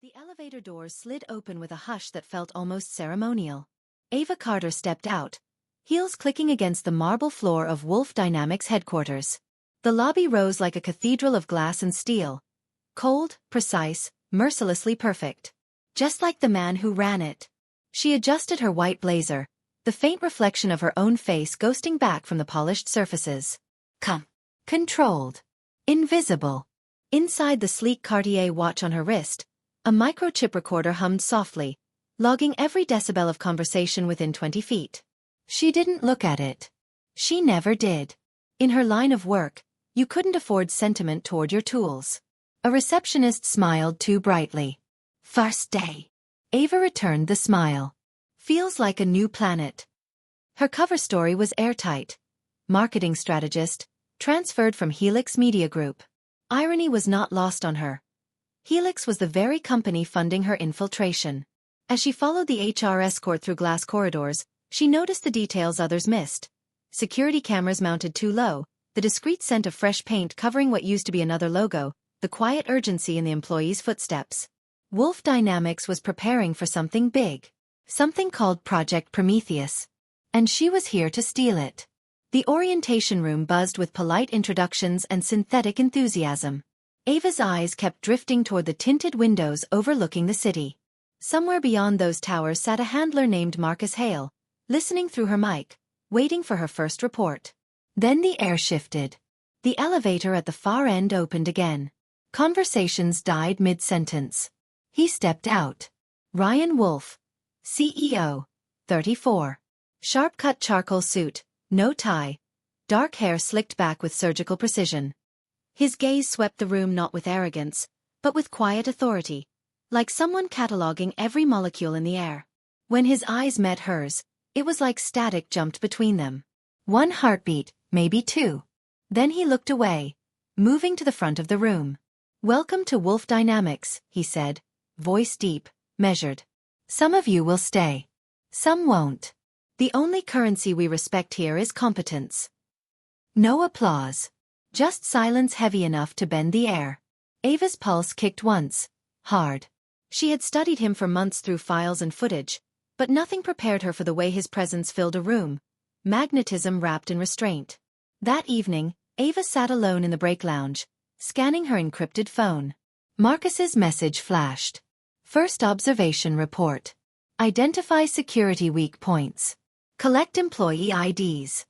The elevator doors slid open with a hush that felt almost ceremonial. Ava Carter stepped out, heels clicking against the marble floor of Wolf Dynamics headquarters. The lobby rose like a cathedral of glass and steel. Cold, precise, mercilessly perfect. Just like the man who ran it. She adjusted her white blazer, the faint reflection of her own face ghosting back from the polished surfaces. Calm. Controlled. Invisible. Inside the sleek Cartier watch on her wrist, a microchip recorder hummed softly, logging every decibel of conversation within 20 feet. She didn't look at it. She never did. In her line of work, you couldn't afford sentiment toward your tools. A receptionist smiled too brightly. First day. Ava returned the smile. Feels like a new planet. Her cover story was airtight. Marketing strategist, transferred from Helix Media Group. Irony was not lost on her. Helix was the very company funding her infiltration. As she followed the HR escort through glass corridors, she noticed the details others missed. Security cameras mounted too low, the discreet scent of fresh paint covering what used to be another logo, the quiet urgency in the employees' footsteps. Wolf Dynamics was preparing for something big. Something called Project Prometheus. And she was here to steal it. The orientation room buzzed with polite introductions and synthetic enthusiasm. Ava's eyes kept drifting toward the tinted windows overlooking the city. Somewhere beyond those towers sat a handler named Marcus Hale, listening through her mic, waiting for her first report. Then the air shifted. The elevator at the far end opened again. Conversations died mid-sentence. He stepped out. Ryan Wolf, CEO, 34. Sharp-cut charcoal suit, no tie, dark hair slicked back with surgical precision. His gaze swept the room not with arrogance, but with quiet authority, like someone cataloging every molecule in the air. When his eyes met hers, it was like static jumped between them. One heartbeat, maybe two. Then he looked away, moving to the front of the room. Welcome to Wolf Dynamics, he said, voice deep, measured. Some of you will stay. Some won't. The only currency we respect here is competence. No applause. Just silence heavy enough to bend the air. Ava's pulse kicked once, hard. She had studied him for months through files and footage, but nothing prepared her for the way his presence filled a room, magnetism wrapped in restraint. That evening, Ava sat alone in the break lounge, scanning her encrypted phone. Marcus's message flashed. First observation report. Identify security weak points. Collect employee IDs.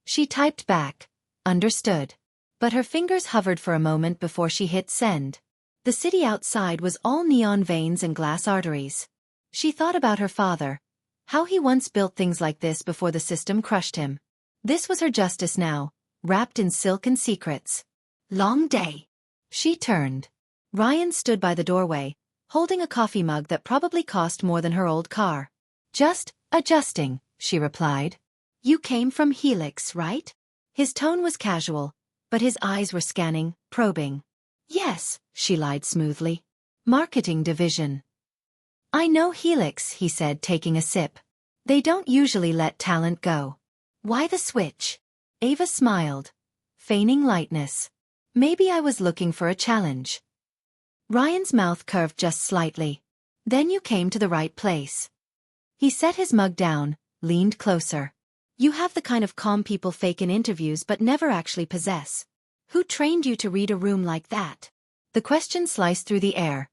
She typed back. Understood. But her fingers hovered for a moment before she hit send. The city outside was all neon veins and glass arteries. She thought about her father. How he once built things like this before the system crushed him. This was her justice now, wrapped in silken secrets. Long day. She turned. Ryan stood by the doorway, holding a coffee mug that probably cost more than her old car. Just adjusting, she replied. You came from Helix, right? His tone was casual, but his eyes were scanning, probing. Yes, she lied smoothly. Marketing division. I know Helix, he said, taking a sip. They don't usually let talent go. Why the switch? Ava smiled, feigning lightness. Maybe I was looking for a challenge. Ryan's mouth curved just slightly. Then you came to the right place. He set his mug down, leaned closer. You have the kind of calm people fake in interviews but never actually possess. Who trained you to read a room like that? The question sliced through the air.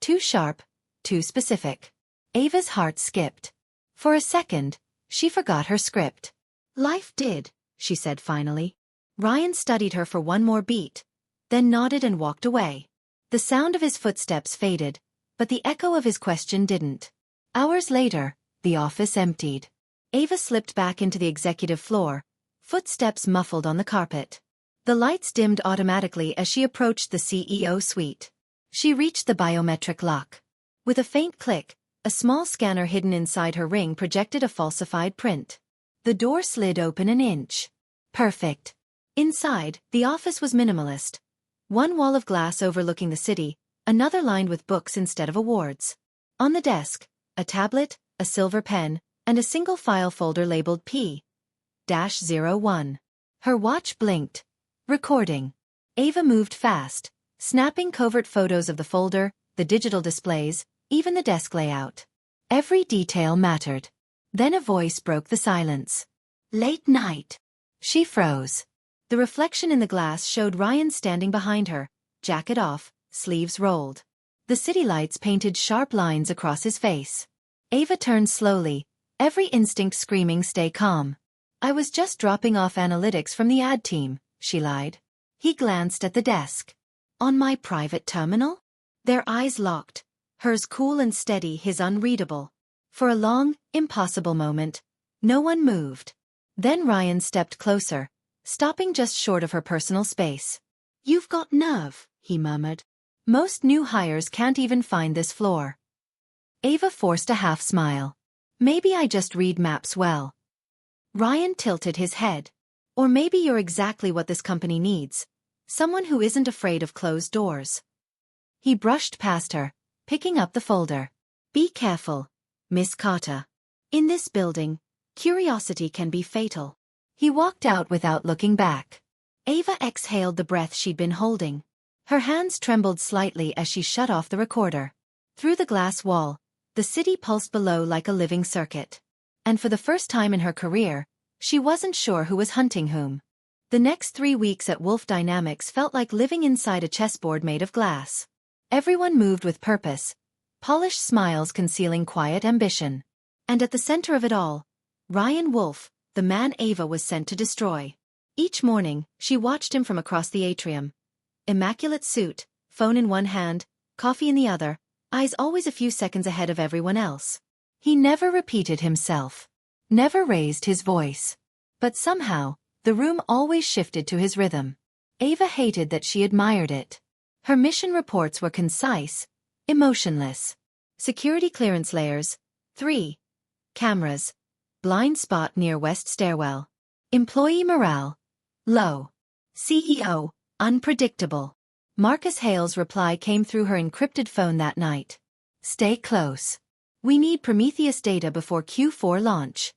Too sharp, too specific. Ava's heart skipped. For a second, she forgot her script. Life did, she said finally. Ryan studied her for one more beat, then nodded and walked away. The sound of his footsteps faded, but the echo of his question didn't. Hours later, the office emptied. Ava slipped back into the executive floor, footsteps muffled on the carpet. The lights dimmed automatically as she approached the CEO suite. She reached the biometric lock. With a faint click, a small scanner hidden inside her ring projected a falsified print. The door slid open an inch. Perfect. Inside, the office was minimalist. One wall of glass overlooking the city, another lined with books instead of awards. On the desk, a tablet, a silver pen, and a single file folder labeled P-01. Her watch blinked. Recording. Ava moved fast, snapping covert photos of the folder, the digital displays, even the desk layout. Every detail mattered. Then a voice broke the silence. "Late night." She froze. The reflection in the glass showed Ryan standing behind her, jacket off, sleeves rolled. The city lights painted sharp lines across his face. Ava turned slowly, every instinct screaming stay calm. "I was just dropping off analytics from the ad team," she lied. He glanced at the desk. "On my private terminal?" Their eyes locked, hers cool and steady, his unreadable. For a long, impossible moment, no one moved. Then Ryan stepped closer, stopping just short of her personal space. "You've got nerve," he murmured. "Most new hires can't even find this floor." Ava forced a half smile. "Maybe I just read maps well." Ryan tilted his head. "Or maybe you're exactly what this company needs. Someone who isn't afraid of closed doors." He brushed past her, picking up the folder. "Be careful, Miss Carter. In this building, curiosity can be fatal." He walked out without looking back. Ava exhaled the breath she'd been holding. Her hands trembled slightly as she shut off the recorder. Through the glass wall, the city pulsed below like a living circuit. And for the first time in her career, she wasn't sure who was hunting whom. The next 3 weeks at Wolf Dynamics felt like living inside a chessboard made of glass. Everyone moved with purpose, polished smiles concealing quiet ambition. And at the center of it all, Ryan Wolf, the man Ava was sent to destroy. Each morning, she watched him from across the atrium. Immaculate suit, phone in one hand, coffee in the other, eyes always a few seconds ahead of everyone else. He never repeated himself, never raised his voice. But somehow, the room always shifted to his rhythm. Ava hated that she admired it. Her mission reports were concise, emotionless. Security clearance layers, 3. Cameras. Blind spot near west stairwell. Employee morale, low. CEO, unpredictable. Marcus Hale's reply came through her encrypted phone that night. "Stay close. We need Prometheus data before Q4 launch."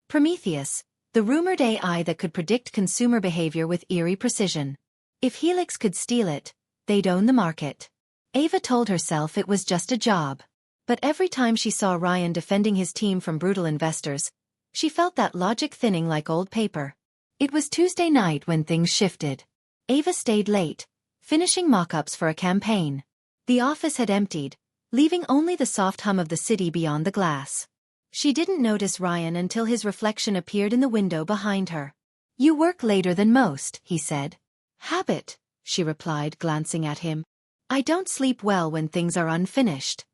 Prometheus, the rumored AI that could predict consumer behavior with eerie precision. If Helix could steal it, they'd own the market. Ava told herself it was just a job. But every time she saw Ryan defending his team from brutal investors, she felt that logic thinning like old paper. It was Tuesday night when things shifted. Ava stayed late, finishing mock-ups for a campaign. The office had emptied, leaving only the soft hum of the city beyond the glass. She didn't notice Ryan until his reflection appeared in the window behind her. "You work later than most," he said. "Habit," she replied, glancing at him. "I don't sleep well when things are unfinished."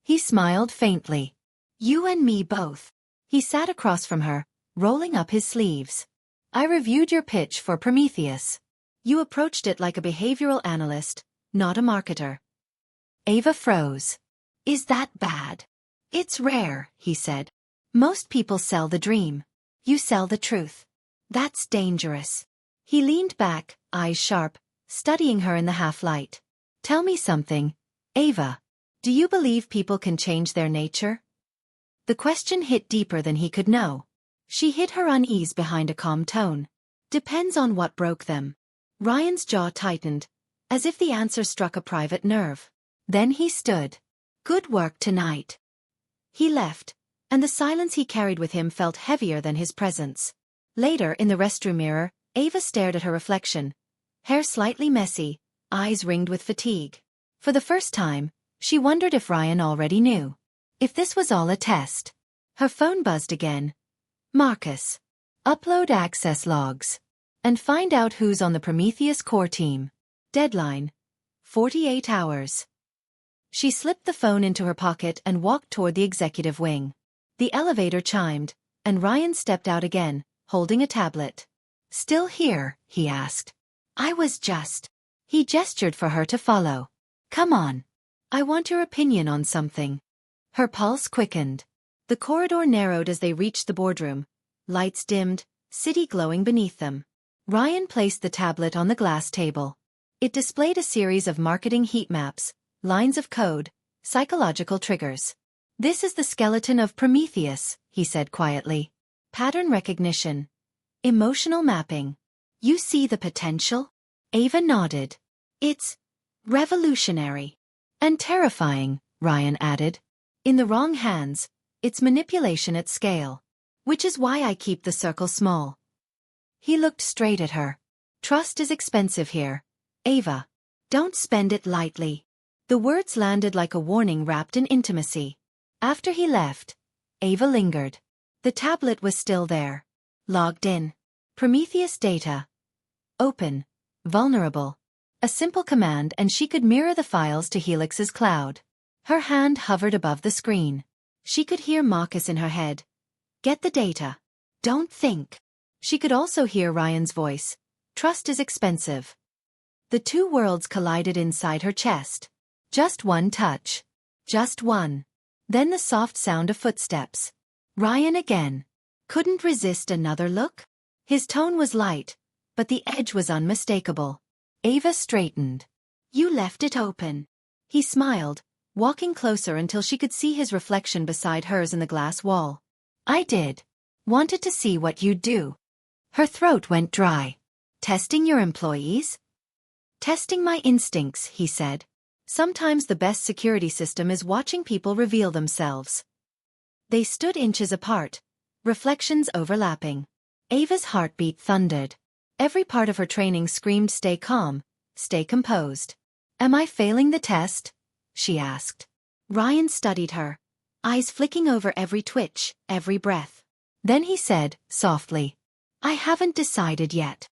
He smiled faintly. "You and me both." He sat across from her, rolling up his sleeves. "I reviewed your pitch for Prometheus. You approached it like a behavioral analyst, not a marketer." Ava froze. "Is that bad?" "It's rare," he said. "Most people sell the dream. You sell the truth. That's dangerous." He leaned back, eyes sharp, studying her in the half-light. "Tell me something, Ava. Do you believe people can change their nature?" The question hit deeper than he could know. She hid her unease behind a calm tone. "Depends on what broke them." Ryan's jaw tightened, as if the answer struck a private nerve. Then he stood. "Good work tonight." He left, and the silence he carried with him felt heavier than his presence. Later, in the restroom mirror, Ava stared at her reflection. Hair slightly messy, eyes ringed with fatigue. For the first time, she wondered if Ryan already knew. If this was all a test. Her phone buzzed again. "Marcus. Upload access logs. And find out who's on the Prometheus core team. Deadline. 48 hours." She slipped the phone into her pocket and walked toward the executive wing. The elevator chimed, and Ryan stepped out again, holding a tablet. "Still here?" he asked. "I was just." He gestured for her to follow. "Come on. I want your opinion on something." Her pulse quickened. The corridor narrowed as they reached the boardroom. Lights dimmed, city glowing beneath them. Ryan placed the tablet on the glass table. It displayed a series of marketing heat maps, lines of code, psychological triggers. "This is the skeleton of Prometheus," he said quietly. "Pattern recognition. Emotional mapping. You see the potential?" Ava nodded. "It's revolutionary." And terrifying, Ryan added. In the wrong hands, it's manipulation at scale. Which is why I keep the circle small. He looked straight at her. Trust is expensive here, Ava. Don't spend it lightly. The words landed like a warning wrapped in intimacy. After he left, Ava lingered. The tablet was still there. Logged in. Prometheus data. Open. Vulnerable. A simple command and she could mirror the files to Helix's cloud. Her hand hovered above the screen. She could hear Marcus in her head. Get the data. Don't think. She could also hear Ryan's voice. Trust is expensive. The two worlds collided inside her chest. Just one touch. Just one. Then the soft sound of footsteps. Ryan again. Couldn't resist another look? His tone was light, but the edge was unmistakable. Ava straightened. You left it open. He smiled, walking closer until she could see his reflection beside hers in the glass wall. I did. Wanted to see what you'd do. Her throat went dry. Testing your employees? Testing my instincts, he said. Sometimes the best security system is watching people reveal themselves. They stood inches apart, reflections overlapping. Ava's heartbeat thundered. Every part of her training screamed stay calm, stay composed. Am I failing the test? She asked. Ryan studied her, eyes flicking over every twitch, every breath. Then he said, softly, I haven't decided yet.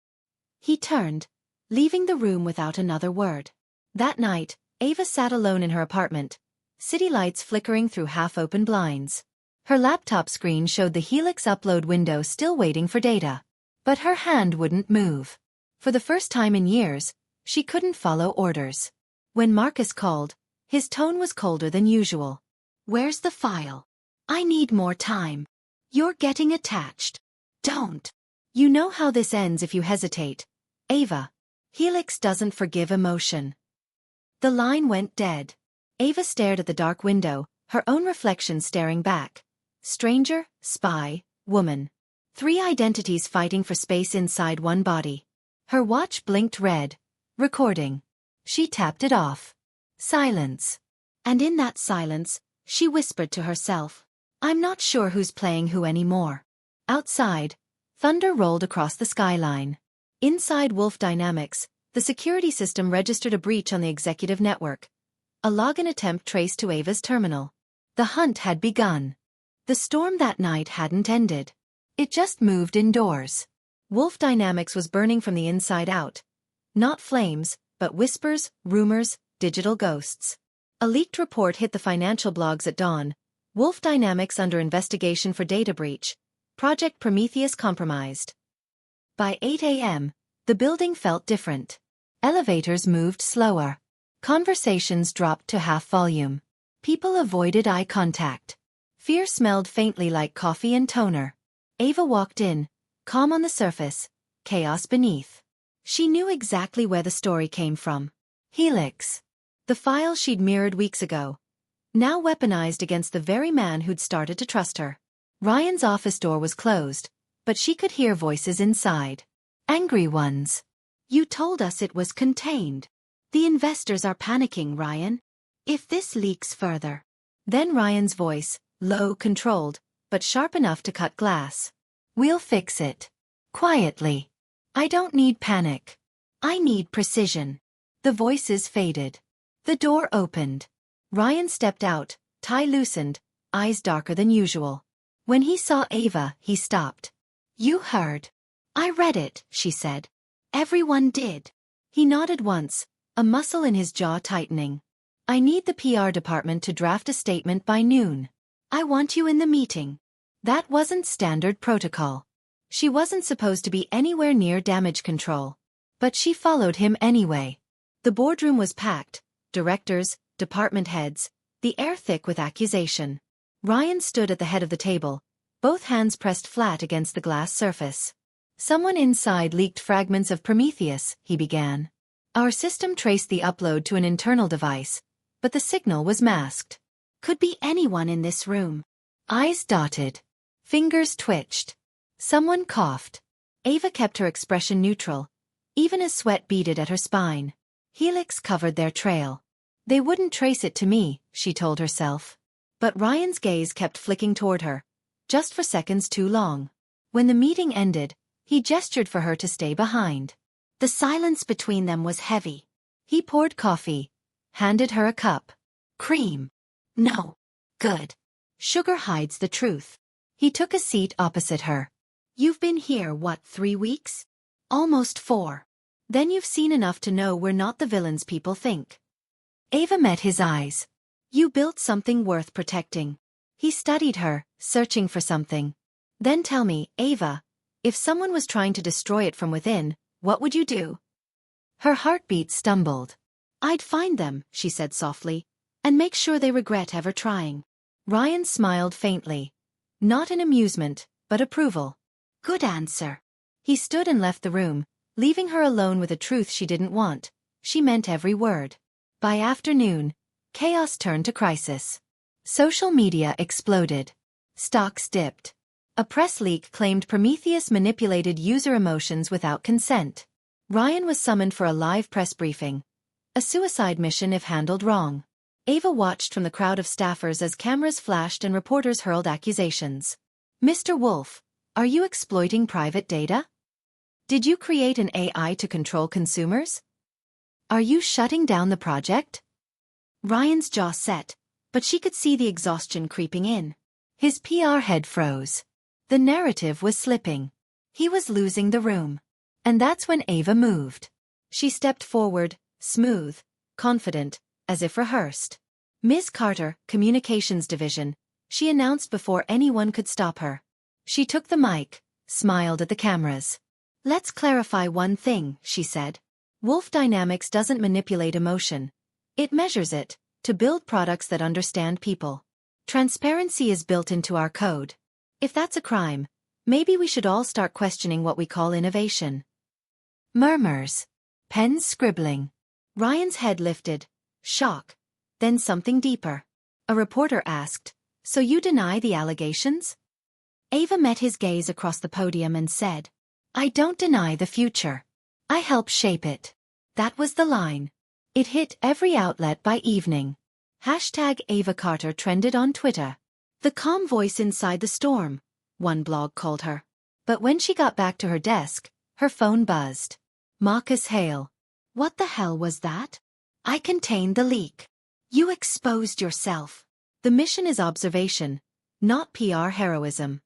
He turned, leaving the room without another word. That night, Ava sat alone in her apartment, city lights flickering through half-open blinds. Her laptop screen showed the Helix upload window still waiting for data. But her hand wouldn't move. For the first time in years, she couldn't follow orders. When Marcus called, his tone was colder than usual. Where's the file? I need more time. You're getting attached. Don't. You know how this ends if you hesitate. Ava. Helix doesn't forgive emotion. The line went dead. Ava stared at the dark window, her own reflection staring back. Stranger, spy, woman. 3 identities fighting for space inside one body. Her watch blinked red. Recording. She tapped it off. Silence. And in that silence, she whispered to herself, I'm not sure who's playing who anymore. Outside, thunder rolled across the skyline. Inside Wolf Dynamics, the security system registered a breach on the executive network. A login attempt traced to Ava's terminal. The hunt had begun. The storm that night hadn't ended. It just moved indoors. Wolf Dynamics was burning from the inside out. Not flames, but whispers, rumors, digital ghosts. A leaked report hit the financial blogs at dawn. Wolf Dynamics under investigation for data breach. Project Prometheus compromised. By 8 a.m., the building felt different. Elevators moved slower. Conversations dropped to half volume. People avoided eye contact. Fear smelled faintly like coffee and toner. Ava walked in, calm on the surface, chaos beneath. She knew exactly where the story came from. Helix. The file she'd mirrored weeks ago. Now weaponized against the very man who'd started to trust her. Ryan's office door was closed, but she could hear voices inside. Angry ones. You told us it was contained. The investors are panicking, Ryan. If this leaks further. Then Ryan's voice, low, controlled, but sharp enough to cut glass. We'll fix it. Quietly. I don't need panic. I need precision. The voices faded. The door opened. Ryan stepped out, tie loosened, eyes darker than usual. When he saw Ava, he stopped. You heard. I read it, she said. Everyone did. He nodded once, a muscle in his jaw tightening. I need the PR department to draft a statement by noon. I want you in the meeting. That wasn't standard protocol. She wasn't supposed to be anywhere near damage control. But she followed him anyway. The boardroom was packed, directors, department heads, the air thick with accusation. Ryan stood at the head of the table, both hands pressed flat against the glass surface. Someone inside leaked fragments of Prometheus, he began. Our system traced the upload to an internal device, but the signal was masked. Could be anyone in this room. Eyes dotted. Fingers twitched. Someone coughed. Ava kept her expression neutral, even as sweat beaded at her spine. Helix covered their trail. They wouldn't trace it to me, she told herself. But Ryan's gaze kept flicking toward her, just for seconds too long. When the meeting ended, he gestured for her to stay behind. The silence between them was heavy. He poured coffee, handed her a cup. Cream. No. Good. Sugar hides the truth. He took a seat opposite her. You've been here, 3 weeks? Almost 4. Then you've seen enough to know we're not the villains people think. Ava met his eyes. You built something worth protecting. He studied her, searching for something. Then tell me, Ava, if someone was trying to destroy it from within, what would you do? Her heartbeat stumbled. I'd find them, she said softly, and make sure they regret ever trying. Ryan smiled faintly. Not in amusement, but approval. Good answer. He stood and left the room, leaving her alone with a truth she didn't want. She meant every word. By afternoon, chaos turned to crisis. Social media exploded. Stocks dipped. A press leak claimed Prometheus manipulated user emotions without consent. Ryan was summoned for a live press briefing. A suicide mission if handled wrong. Ava watched from the crowd of staffers as cameras flashed and reporters hurled accusations. Mr. Wolf, are you exploiting private data? Did you create an AI to control consumers? Are you shutting down the project? Ryan's jaw set, but she could see the exhaustion creeping in. His PR head froze. The narrative was slipping. He was losing the room. And that's when Ava moved. She stepped forward, smooth, confident, as if rehearsed. Ms. Carter, Communications Division, she announced before anyone could stop her. She took the mic, smiled at the cameras. Let's clarify one thing, she said. Wolf Dynamics doesn't manipulate emotion. It measures it, to build products that understand people. Transparency is built into our code. If that's a crime, maybe we should all start questioning what we call innovation. Murmurs. Pens scribbling. Ryan's head lifted. Shock. Then something deeper. A reporter asked, So you deny the allegations? Ava met his gaze across the podium and said, I don't deny the future. I help shape it. That was the line. It hit every outlet by evening. #Ava Carter trended on Twitter. The calm voice inside the storm, one blog called her. But when she got back to her desk, her phone buzzed. Marcus Hale. What the hell was that? I contained the leak. You exposed yourself. The mission is observation, not PR heroism.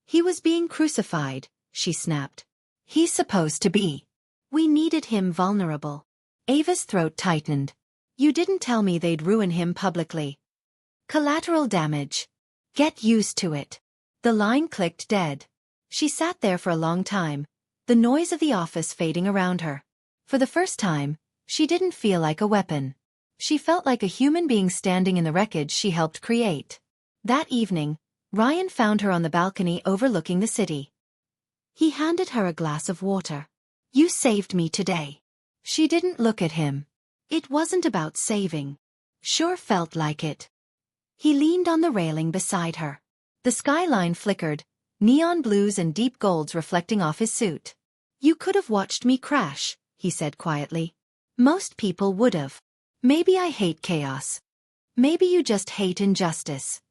He was being crucified, she snapped. He's supposed to be. We needed him vulnerable. Ava's throat tightened. You didn't tell me they'd ruin him publicly. Collateral damage. Get used to it. The line clicked dead. She sat there for a long time, the noise of the office fading around her. For the first time, she didn't feel like a weapon. She felt like a human being standing in the wreckage she helped create. That evening, Ryan found her on the balcony overlooking the city. He handed her a glass of water. You saved me today. She didn't look at him. It wasn't about saving. Sure felt like it. He leaned on the railing beside her. The skyline flickered, neon blues and deep golds reflecting off his suit. You could have watched me crash, he said quietly. Most people would have. Maybe I hate chaos. Maybe you just hate injustice.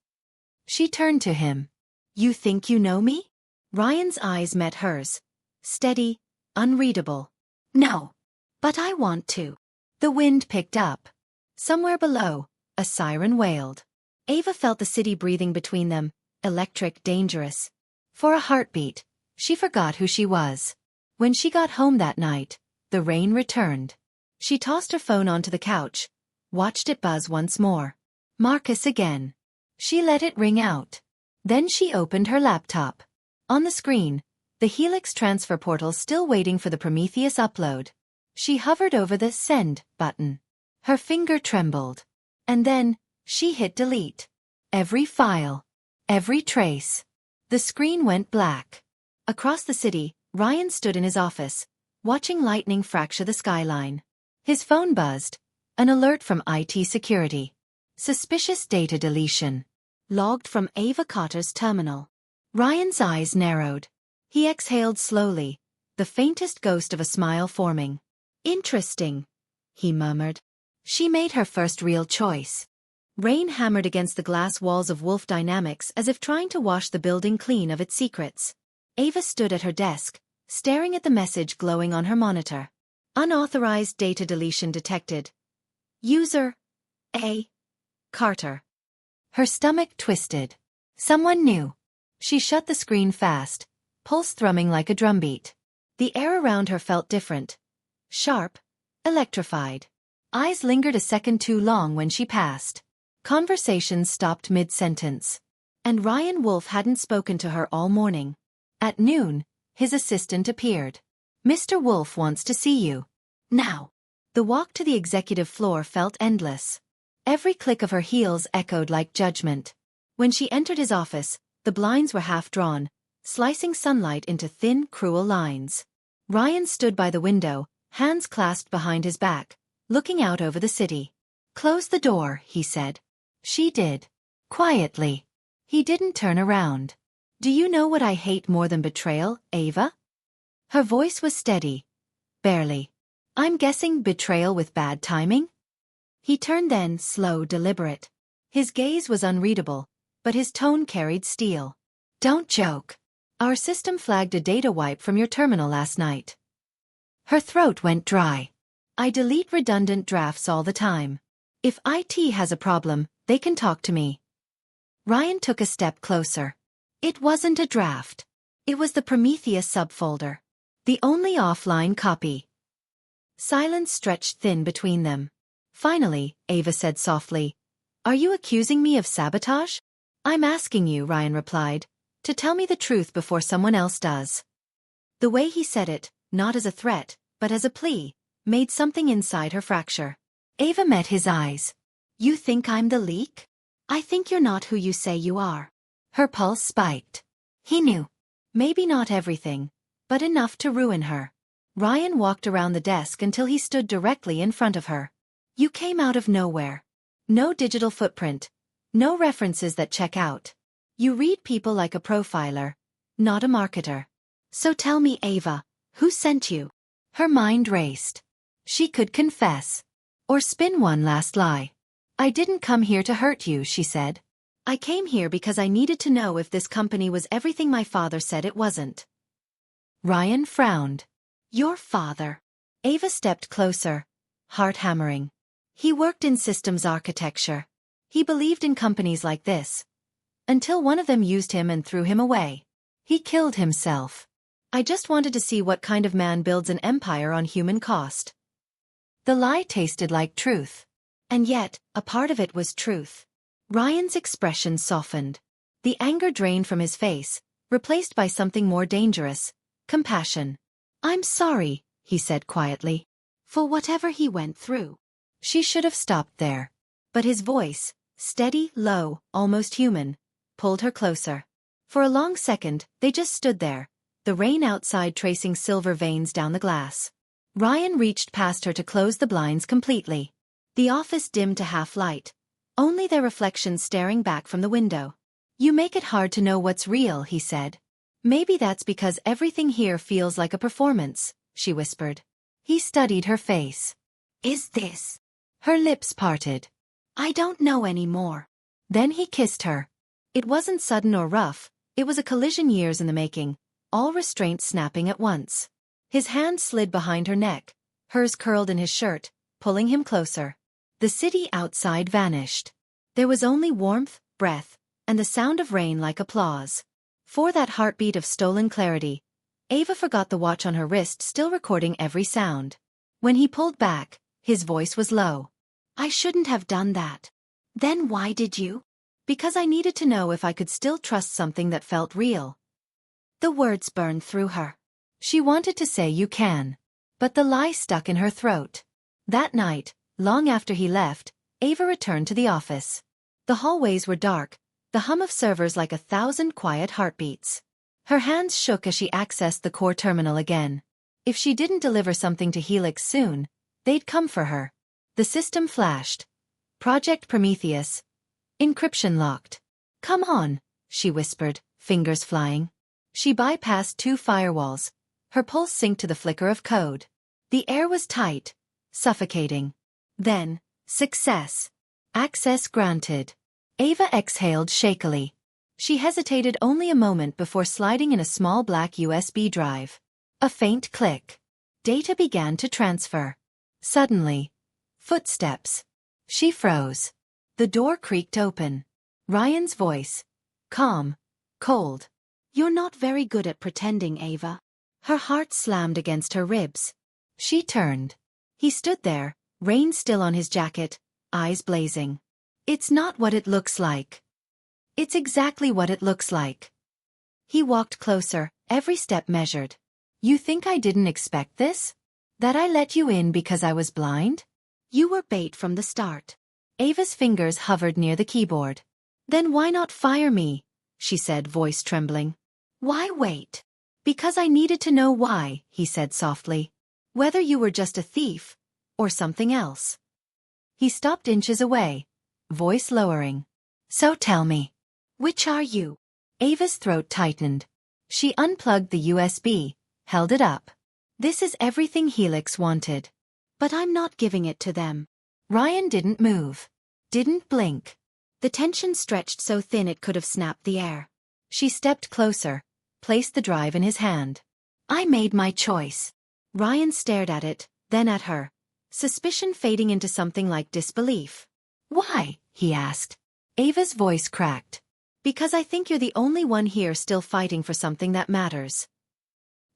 She turned to him. You think you know me? Ryan's eyes met hers. Steady, unreadable. No. But I want to. The wind picked up. Somewhere below, a siren wailed. Ava felt the city breathing between them, electric, dangerous. For a heartbeat, she forgot who she was. When she got home that night, the rain returned. She tossed her phone onto the couch, watched it buzz once more. Marcus again. She let it ring out. Then she opened her laptop. On the screen, the Helix transfer portal still waiting for the Prometheus upload. She hovered over the Send button. Her finger trembled. And then, she hit delete. Every file. Every trace. The screen went black. Across the city, Ryan stood in his office, watching lightning fracture the skyline. His phone buzzed. An alert from IT security. Suspicious data deletion. Logged from Ava Carter's terminal. Ryan's eyes narrowed. He exhaled slowly, the faintest ghost of a smile forming. Interesting, he murmured. She made her first real choice. Rain hammered against the glass walls of Wolf Dynamics as if trying to wash the building clean of its secrets. Ava stood at her desk, staring at the message glowing on her monitor. Unauthorized data deletion detected. User A. Carter. Her stomach twisted. Someone new. She shut the screen fast, pulse thrumming like a drumbeat. The air around her felt different. Sharp, electrified. Eyes lingered a second too long when she passed. Conversations stopped mid-sentence. And Ryan Wolf hadn't spoken to her all morning. At noon, his assistant appeared. Mr. Wolf wants to see you. Now. The walk to the executive floor felt endless. Every click of her heels echoed like judgment. When she entered his office, the blinds were half drawn, slicing sunlight into thin, cruel lines. Ryan stood by the window, hands clasped behind his back, looking out over the city. "Close the door," he said. She did. Quietly. He didn't turn around. "Do you know what I hate more than betrayal, Ava?" Her voice was steady. Barely. "I'm guessing betrayal with bad timing?" He turned then, slow, deliberate. His gaze was unreadable, but his tone carried steel. "Don't joke. Our system flagged a data wipe from your terminal last night." Her throat went dry. "I delete redundant drafts all the time. If IT has a problem, they can talk to me." Ryan took a step closer. It wasn't a draft. It was the Prometheus subfolder. The only offline copy. Silence stretched thin between them. Finally, Ava said softly, "Are you accusing me of sabotage?" "I'm asking you," Ryan replied, "to tell me the truth before someone else does." The way he said it, not as a threat, but as a plea, made something inside her fracture. Ava met his eyes. "You think I'm the leak? I think you're not who you say you are." Her pulse spiked. He knew. Maybe not everything, but enough to ruin her. Ryan walked around the desk until he stood directly in front of her. "You came out of nowhere. No digital footprint. No references that check out. You read people like a profiler, not a marketer. So tell me, Ava, who sent you?" Her mind raced. She could confess. Or spin one last lie. "I didn't come here to hurt you," she said. "I came here because I needed to know if this company was everything my father said it wasn't." Ryan frowned. "Your father?" Ava stepped closer, heart hammering. "He worked in systems architecture. He believed in companies like this. Until one of them used him and threw him away. He killed himself. I just wanted to see what kind of man builds an empire on human cost." The lie tasted like truth. And yet, a part of it was truth. Ryan's expression softened. The anger drained from his face, replaced by something more dangerous, compassion. "I'm sorry," he said quietly, "for whatever he went through." She should have stopped there. But his voice, steady, low, almost human, pulled her closer. For a long second, they just stood there, the rain outside tracing silver veins down the glass. Ryan reached past her to close the blinds completely. The office dimmed to half light, only their reflections staring back from the window. "You make it hard to know what's real," he said. "Maybe that's because everything here feels like a performance," she whispered. He studied her face. "Is this?" Her lips parted. "I don't know anymore." Then he kissed her. It wasn't sudden or rough, it was a collision years in the making, all restraints snapping at once. His hand slid behind her neck, hers curled in his shirt, pulling him closer. The city outside vanished. There was only warmth, breath, and the sound of rain like applause. For that heartbeat of stolen clarity, Ava forgot the watch on her wrist still recording every sound. When he pulled back, his voice was low. "I shouldn't have done that." "Then why did you?" "Because I needed to know if I could still trust something that felt real." The words burned through her. She wanted to say "you can," but the lie stuck in her throat. That night, long after he left, Ava returned to the office. The hallways were dark, the hum of servers like 1,000 quiet heartbeats. Her hands shook as she accessed the core terminal again. If she didn't deliver something to Helix soon, they'd come for her. The system flashed. Project Prometheus. Encryption locked. "Come on," she whispered, fingers flying. She bypassed 2 firewalls. Her pulse synced to the flicker of code. The air was tight, suffocating. Then, Success. Access granted. Ava exhaled shakily. She hesitated only a moment before sliding in a small black USB drive. A faint click. Data began to transfer. Suddenly. Footsteps. She froze. The door creaked open. Ryan's voice. Calm. Cold. You're not very good at pretending, Ava. Her heart slammed against her ribs. She turned. He stood there, rain still on his jacket, eyes blazing. It's not what it looks like. It's exactly what it looks like. He walked closer, every step measured. You think I didn't expect this? That I let you in because I was blind? You were bait from the start. Ava's fingers hovered near the keyboard. Then why not fire me? She said, voice trembling. Why wait? Because I needed to know why, he said softly. Whether you were just a thief, or something else. He stopped inches away, voice lowering. So tell me. Which are you? Ava's throat tightened. She unplugged the USB, held it up. This is everything Helix wanted. But I'm not giving it to them. Ryan didn't move. Didn't blink. The tension stretched so thin it could have snapped the air. She stepped closer, placed the drive in his hand. I made my choice. Ryan stared at it, then at her, suspicion fading into something like disbelief. Why? He asked. Ava's voice cracked. Because I think you're the only one here still fighting for something that matters.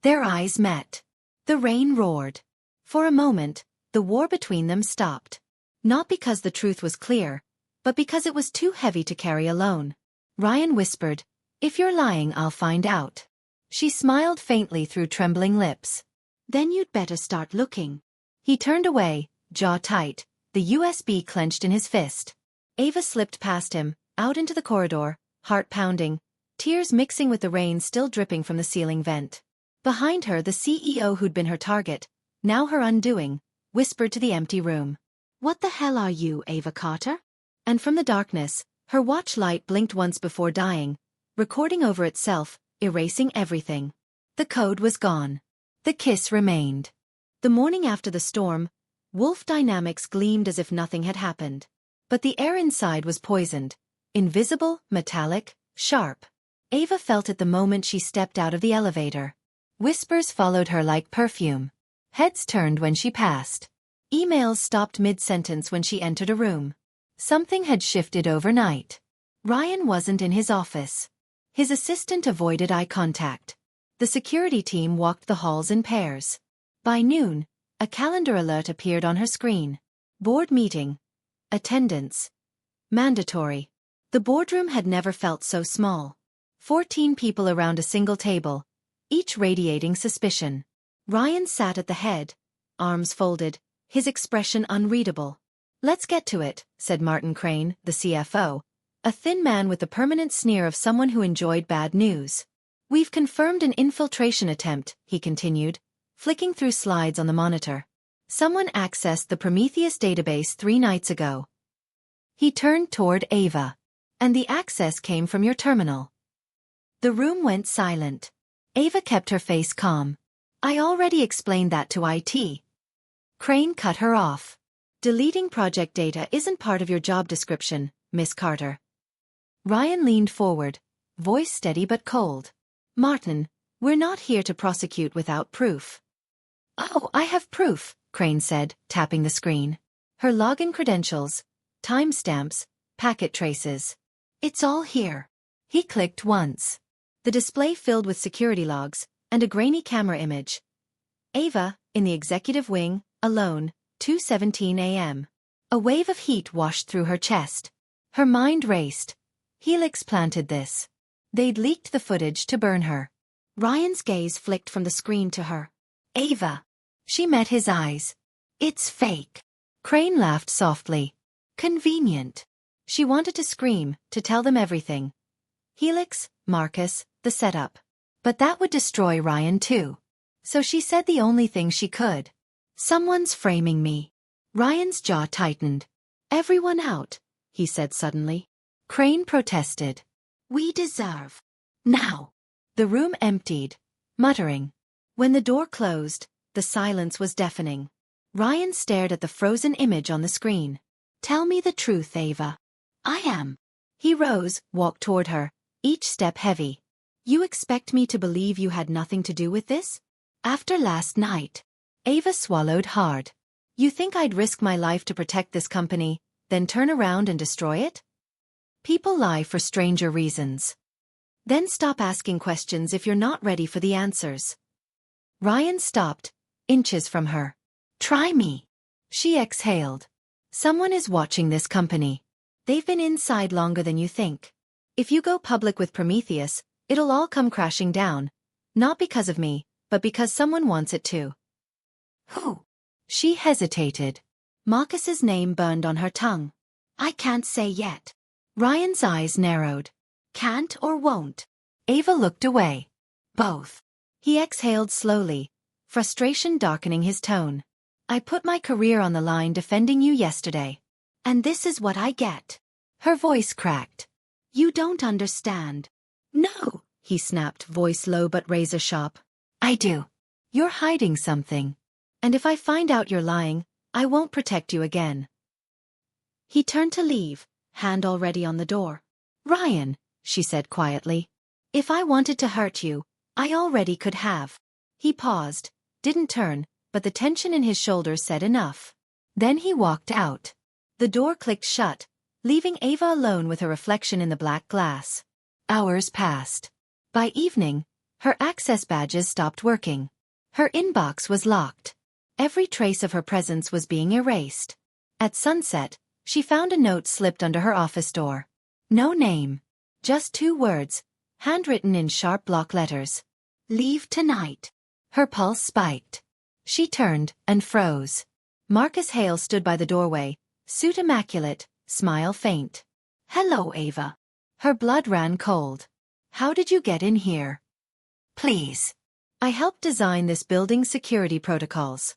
Their eyes met. The rain roared. For a moment, the war between them stopped. Not because the truth was clear, but because it was too heavy to carry alone. Ryan whispered, If you're lying, I'll find out. She smiled faintly through trembling lips. Then you'd better start looking. He turned away, jaw tight, the USB clenched in his fist. Ava slipped past him, out into the corridor, heart pounding, tears mixing with the rain still dripping from the ceiling vent. Behind her, the CEO who'd been her target, now her undoing, whispered to the empty room. What the hell are you, Ava Carter? And from the darkness, her watch light blinked once before dying, recording over itself, erasing everything. The code was gone. The kiss remained. The morning after the storm, Wolf Dynamics gleamed as if nothing had happened. But the air inside was poisoned, invisible, metallic, sharp. Ava felt it the moment she stepped out of the elevator. Whispers followed her like perfume. Heads turned when she passed. Emails stopped mid-sentence when she entered a room. Something had shifted overnight. Ryan wasn't in his office. His assistant avoided eye contact. The security team walked the halls in pairs. By noon, a calendar alert appeared on her screen. Board meeting. Attendance. Mandatory. The boardroom had never felt so small. 14 people around a single table, each radiating suspicion. Ryan sat at the head, arms folded, his expression unreadable. Let's get to it, said Martin Crane, the CFO, a thin man with the permanent sneer of someone who enjoyed bad news. We've confirmed an infiltration attempt, he continued, flicking through slides on the monitor. Someone accessed the Prometheus database 3 nights ago. He turned toward Ava. And the access came from your terminal. The room went silent. Ava kept her face calm. I already explained that to IT. Crane cut her off. Deleting project data isn't part of your job description, Miss Carter. Ryan leaned forward, voice steady but cold. Martin, we're not here to prosecute without proof. Oh, I have proof, Crane said, tapping the screen. Her login credentials, timestamps, packet traces. It's all here. He clicked once. The display filled with security logs, and a grainy camera image. Ava, in the executive wing, alone, 2:17 a.m. A wave of heat washed through her chest. Her mind raced. Helix planted this. They'd leaked the footage to burn her. Ryan's gaze flicked from the screen to her. Ava. She met his eyes. It's fake. Crane laughed softly. Convenient. She wanted to scream, to tell them everything. Helix, Marcus, the setup. But that would destroy Ryan too. So she said the only thing she could. Someone's framing me. Ryan's jaw tightened. Everyone out, he said suddenly. Crane protested. We deserve. Now. The room emptied, muttering. When the door closed, the silence was deafening. Ryan stared at the frozen image on the screen. Tell me the truth, Ava. I am. He rose, walked toward her, each step heavy. You expect me to believe you had nothing to do with this? After last night. Ava swallowed hard. You think I'd risk my life to protect this company, then turn around and destroy it? People lie for stranger reasons. Then stop asking questions if you're not ready for the answers. Ryan stopped, inches from her. Try me. She exhaled. Someone is watching this company. They've been inside longer than you think. If you go public with Prometheus, it'll all come crashing down. Not because of me, but because someone wants it to. Who? She hesitated. Marcus's name burned on her tongue. I can't say yet. Ryan's eyes narrowed. Can't or won't? Ava looked away. Both. He exhaled slowly, frustration darkening his tone. I put my career on the line defending you yesterday. And this is what I get. Her voice cracked. You don't understand. No, he snapped, voice low but razor sharp. I do. You're hiding something. And if I find out you're lying, I won't protect you again. He turned to leave, hand already on the door. Ryan, she said quietly. If I wanted to hurt you, I already could have. He paused, didn't turn, but the tension in his shoulders said enough. Then he walked out. The door clicked shut, leaving Ava alone with her reflection in the black glass. Hours passed. By evening, her access badges stopped working. Her inbox was locked. Every trace of her presence was being erased. At sunset, she found a note slipped under her office door. No name. Just 2 words, handwritten in sharp block letters. Leave tonight. Her pulse spiked. She turned and froze. Marcus Hale stood by the doorway, suit immaculate, smile faint. Hello, Ava. Her blood ran cold. How did you get in here? Please. I helped design this building's security protocols.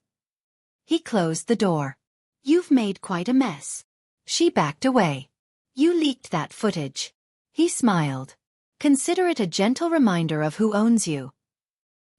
He closed the door. You've made quite a mess. She backed away. You leaked that footage. He smiled. Consider it a gentle reminder of who owns you.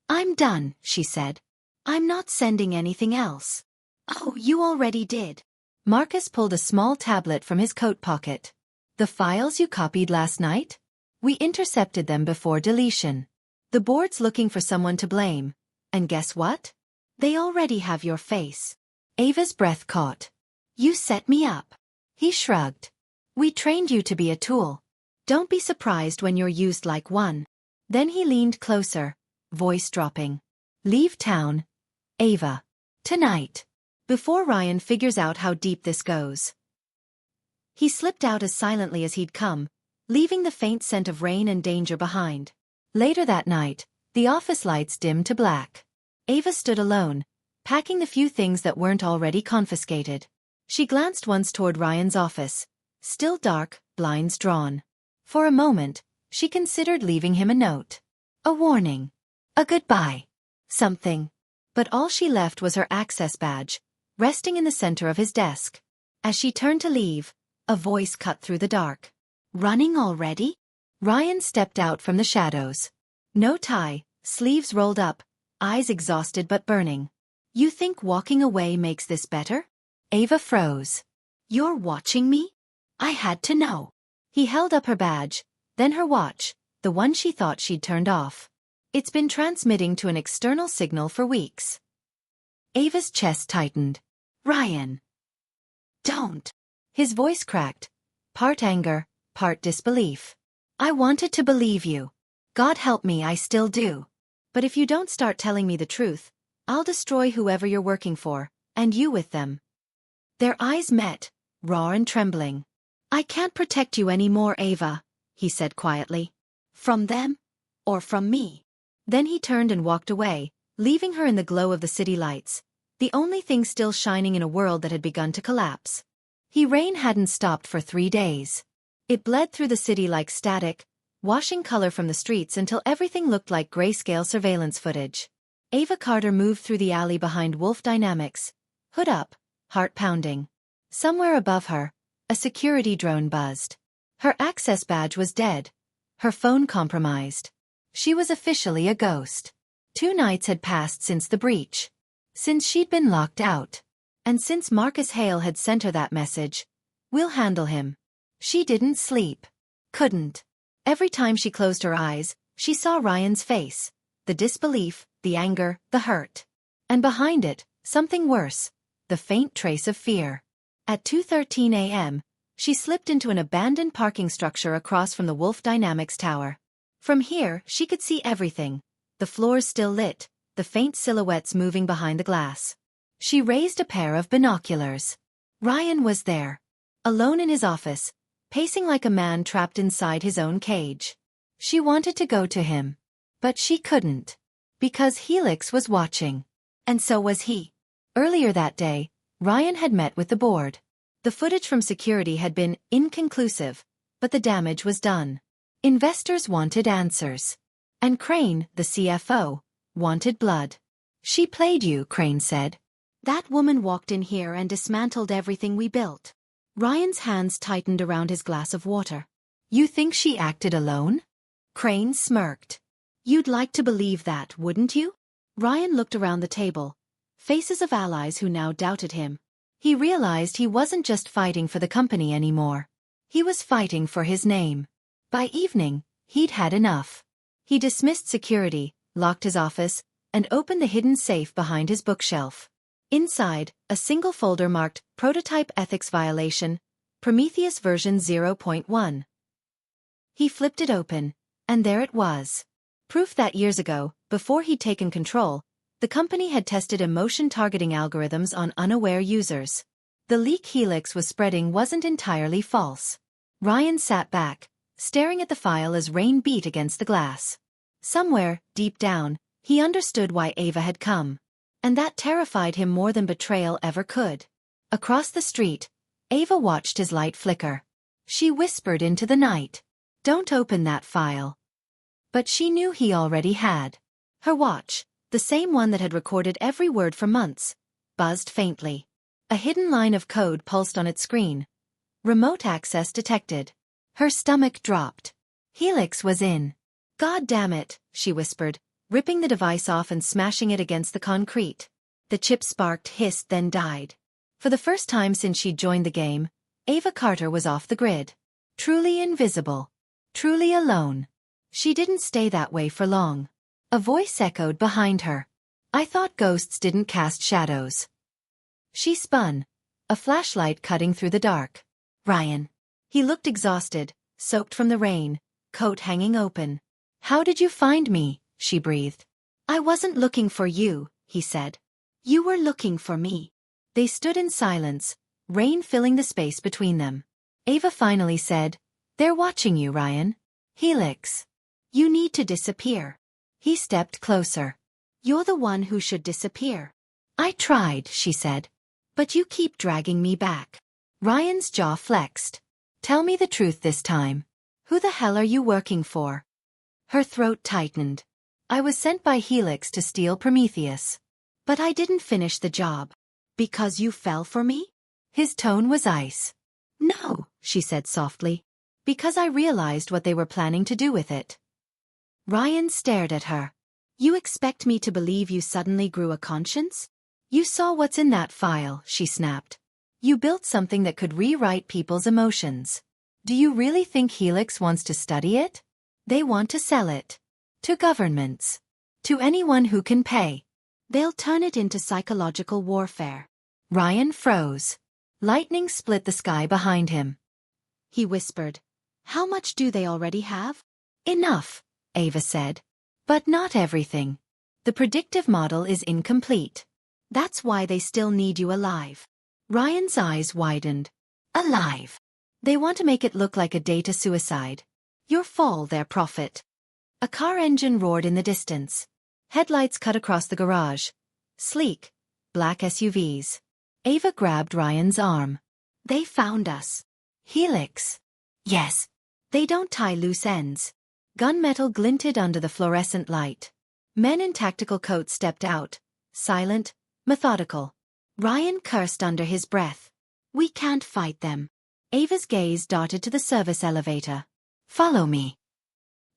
I'm done, she said. I'm not sending anything else. Oh, you already did. Marcus pulled a small tablet from his coat pocket. The files you copied last night? We intercepted them before deletion. The board's looking for someone to blame. And guess what? They already have your face. Ava's breath caught. You set me up. He shrugged. We trained you to be a tool. Don't be surprised when you're used like one. Then he leaned closer, voice dropping. Leave town, Ava. Tonight. Before Ryan figures out how deep this goes. He slipped out as silently as he'd come, leaving the faint scent of rain and danger behind. Later that night, the office lights dimmed to black. Ava stood alone, packing the few things that weren't already confiscated. She glanced once toward Ryan's office, still dark, blinds drawn. For a moment, she considered leaving him a note. A warning. A goodbye. Something. But all she left was her access badge, resting in the center of his desk. As she turned to leave, a voice cut through the dark. Running already? Ryan stepped out from the shadows. No tie, sleeves rolled up, eyes exhausted but burning. You think walking away makes this better? Ava froze. You're watching me? I had to know. He held up her badge, then her watch, the one she thought she'd turned off. It's been transmitting to an external signal for weeks. Ava's chest tightened. Ryan. Don't. His voice cracked, part anger, part disbelief. I wanted to believe you. God help me, I still do. But if you don't start telling me the truth, I'll destroy whoever you're working for, and you with them. Their eyes met, raw and trembling. I can't protect you anymore, Ava, he said quietly. From them? Or from me? Then he turned and walked away, leaving her in the glow of the city lights, the only thing still shining in a world that had begun to collapse. Rain hadn't stopped for 3 days. It bled through the city like static, washing color from the streets until everything looked like grayscale surveillance footage. Ava Carter moved through the alley behind Wolf Dynamics, hood up, heart pounding. Somewhere above her, a security drone buzzed. Her access badge was dead, her phone compromised. She was officially a ghost. 2 nights had passed since the breach. Since she'd been locked out. And since Marcus Hale had sent her that message, We'll handle him. She didn't sleep. Couldn't. Every time she closed her eyes, she saw Ryan's face. The disbelief, the anger, the hurt. And behind it, something worse. The faint trace of fear. At 2:13 a.m., she slipped into an abandoned parking structure across from the Wolf Dynamics tower. From here, she could see everything. The floors still lit, the faint silhouettes moving behind the glass. She raised a pair of binoculars. Ryan was there. Alone in his office, pacing like a man trapped inside his own cage. She wanted to go to him. But she couldn't. Because Helix was watching. And so was he. Earlier that day, Ryan had met with the board. The footage from security had been inconclusive, but the damage was done. Investors wanted answers. And Crane, the CFO, wanted blood. She played you, Crane said. That woman walked in here and dismantled everything we built. Ryan's hands tightened around his glass of water. You think she acted alone? Crane smirked. You'd like to believe that, wouldn't you? Ryan looked around the table. Faces of allies who now doubted him. He realized he wasn't just fighting for the company anymore. He was fighting for his name. By evening, he'd had enough. He dismissed security, locked his office, and opened the hidden safe behind his bookshelf. Inside, a single folder marked Prototype Ethics Violation, Prometheus version 0.1. He flipped it open, and there it was. Proof that years ago, before he'd taken control, the company had tested emotion targeting algorithms on unaware users. The leak Helix was spreading wasn't entirely false. Ryan sat back, staring at the file as rain beat against the glass. Somewhere, deep down, he understood why Ava had come. And that terrified him more than betrayal ever could. Across the street, Ava watched his light flicker. She whispered into the night, "Don't open that file." But she knew he already had. Her watch, the same one that had recorded every word for months, buzzed faintly. A hidden line of code pulsed on its screen. Remote access detected. Her stomach dropped. Helix was in. "God damn it," she whispered, ripping the device off and smashing it against the concrete. The chip sparked, hissed, then died. For the first time since she'd joined the game, Ava Carter was off the grid. Truly invisible. Truly alone. She didn't stay that way for long. A voice echoed behind her. "I thought ghosts didn't cast shadows." She spun, a flashlight cutting through the dark. Ryan. He looked exhausted, soaked from the rain, coat hanging open. "How did you find me?" she breathed. "I wasn't looking for you," he said. "You were looking for me." They stood in silence, rain filling the space between them. Ava finally said, "They're watching you, Ryan. Helix. You need to disappear." He stepped closer. "You're the one who should disappear." "I tried," she said. "But you keep dragging me back." Ryan's jaw flexed. "Tell me the truth this time. Who the hell are you working for?" Her throat tightened. "I was sent by Helix to steal Prometheus. But I didn't finish the job." "Because you fell for me?" His tone was ice. "No," she said softly. "Because I realized what they were planning to do with it." Ryan stared at her. "You expect me to believe you suddenly grew a conscience?" "You saw what's in that file," she snapped. "You built something that could rewrite people's emotions. Do you really think Helix wants to study it? They want to sell it. To governments. To anyone who can pay. They'll turn it into psychological warfare." Ryan froze. Lightning split the sky behind him. He whispered, "How much do they already have?" "Enough," Ava said. "But not everything. The predictive model is incomplete. That's why they still need you alive." Ryan's eyes widened. "Alive. They want to make it look like a data suicide. Your fall, their profit." A car engine roared in the distance. Headlights cut across the garage. Sleek, black SUVs. Ava grabbed Ryan's arm. "They found us." "Helix." "Yes. They don't tie loose ends." Gunmetal glinted under the fluorescent light. Men in tactical coats stepped out, silent, methodical. Ryan cursed under his breath. "We can't fight them." Ava's gaze darted to the service elevator. "Follow me."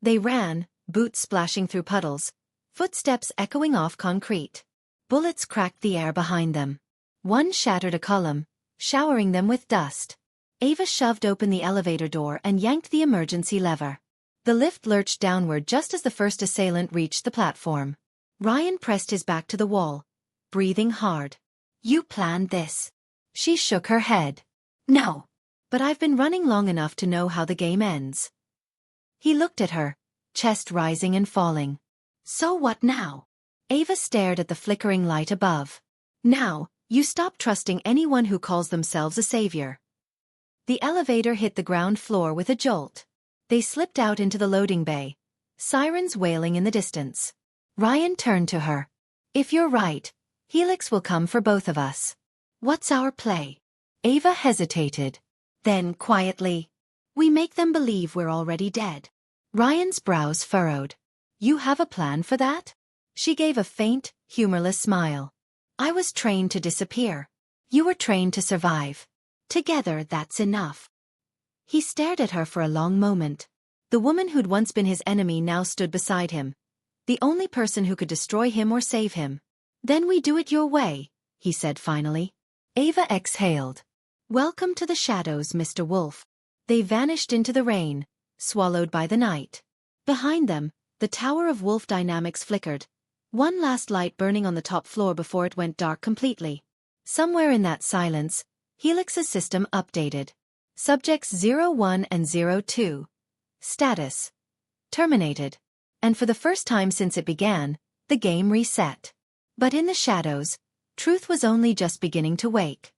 They ran, boots splashing through puddles, footsteps echoing off concrete. Bullets cracked the air behind them. One shattered a column, showering them with dust. Ava shoved open the elevator door and yanked the emergency lever. The lift lurched downward just as the first assailant reached the platform. Ryan pressed his back to the wall, breathing hard. You planned this. She shook her head. No. But I've been running long enough to know how the game ends. He looked at her, chest rising and falling. So what now? Ava stared at the flickering light above. Now, you stop trusting anyone who calls themselves a savior. The elevator hit the ground floor with a jolt. They slipped out into the loading bay, sirens wailing in the distance. Ryan turned to her. If you're right, Helix will come for both of us. What's our play? Ava hesitated. Then, quietly, we make them believe we're already dead. Ryan's brows furrowed. You have a plan for that? She gave a faint, humorless smile. I was trained to disappear. You were trained to survive. Together, that's enough. He stared at her for a long moment. The woman who'd once been his enemy now stood beside him. The only person who could destroy him or save him. Then we do it your way, he said finally. Ava exhaled. Welcome to the shadows, Mr. Wolf. They vanished into the rain, swallowed by the night. Behind them, the tower of Wolf Dynamics flickered, one last light burning on the top floor before it went dark completely. Somewhere in that silence, Helix's system updated. Subjects 01 and 02. Status: terminated. And for the first time since it began, the game reset. But in the shadows, truth was only just beginning to wake.